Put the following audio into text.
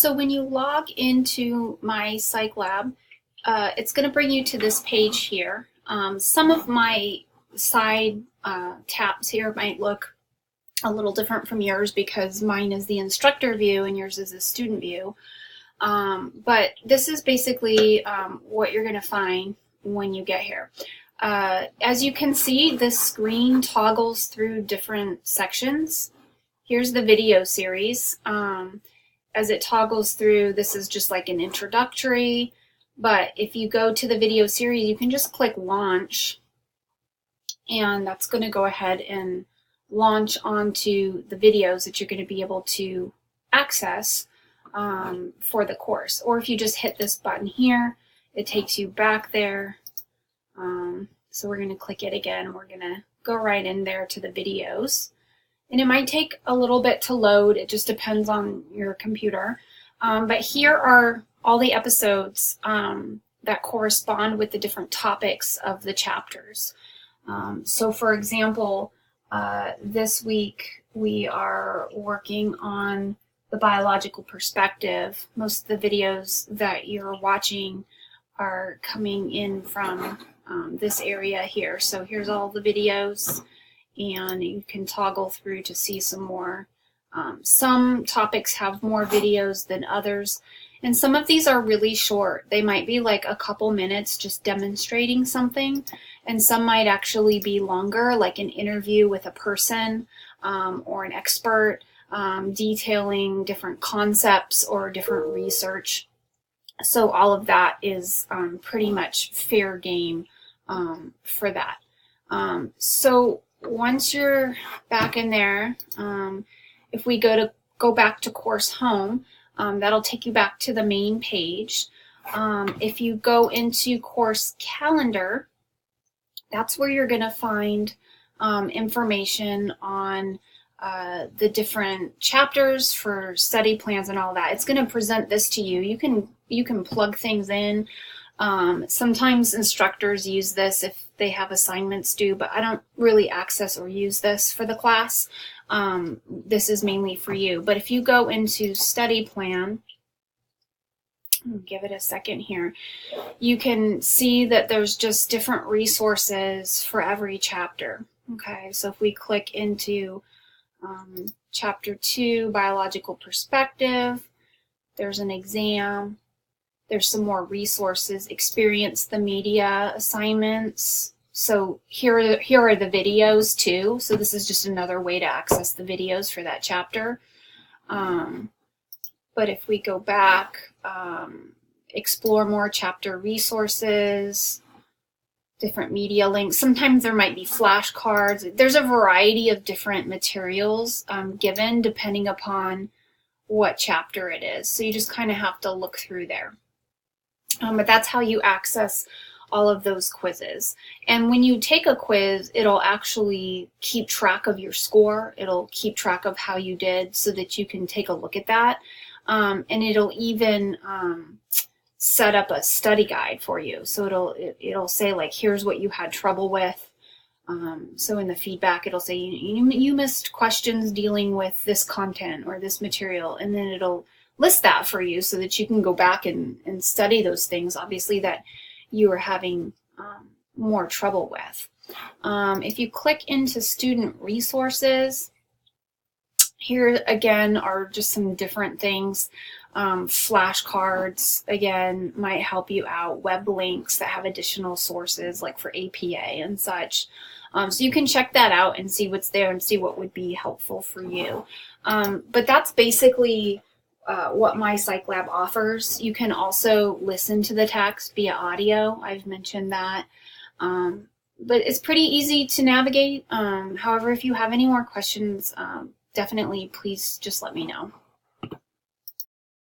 So when you log into my psych lab, it's going to bring you to this page here. Some of my side tabs here might look a little different from yours because mine is the instructor view and yours is the student view. But this is basically what you're going to find when you get here. As you can see, this screen toggles through different sections. Here's the video series. As it toggles through, this is just like an introductory, but if you go to the video series, you can just click launch, and that's going to go ahead and launch onto the videos that you're going to be able to access for the course. Or if you just hit this button here, it takes you back there. So we're going to click it again. We're going to go right in there to the videos. And it might take a little bit to load. It just depends on your computer. But here are all the episodes that correspond with the different topics of the chapters. So for example, this week we are working on the biological perspective. Most of the videos that you're watching are coming in from this area here. So here's all the videos, and you can toggle through to see some more. Some topics have more videos than others, and some of these are really short. They might be like a couple minutes just demonstrating something, and some might actually be longer, like an interview with a person or an expert detailing different concepts or different research. So all of that is pretty much fair game for that. So once you're back in there, if we go back to course home, that'll take you back to the main page. If you go into course calendar, that's where you're going to find information on the different chapters for study plans and all that. It's going to present this to you. You can plug things in. Sometimes instructors use this if they have assignments due, but I don't really access or use this for the class. This is mainly for you. But if you go into study plan, I'll give it a second here, you can see that there's just different resources for every chapter. Okay, so if we click into chapter 2, biological perspective, there's an exam. There's some more resources, experience the media assignments. So here are the videos too. So this is just another way to access the videos for that chapter. But if we go back, explore more chapter resources, different media links. Sometimes there might be flashcards. There's a variety of different materials given depending upon what chapter it is. So you just kind of have to look through there. But that's how you access all of those quizzes. And when you take a quiz, it'll actually keep track of your score. It'll keep track of how you did so that you can take a look at that. And it'll even set up a study guide for you. So it'll say, like, here's what you had trouble with. So in the feedback, it'll say you missed questions dealing with this content or this material, and then it'll list that for you so that you can go back and study those things, obviously, that you are having more trouble with. If you click into student resources, here again are just some different things. Flashcards, again, might help you out. Web links that have additional sources, like for APA and such. So you can check that out and see what's there and see what would be helpful for you. But that's basically what my psych lab offers. You can also listen to the text via audio. I've mentioned that. But it's pretty easy to navigate. However, if you have any more questions, definitely please just let me know.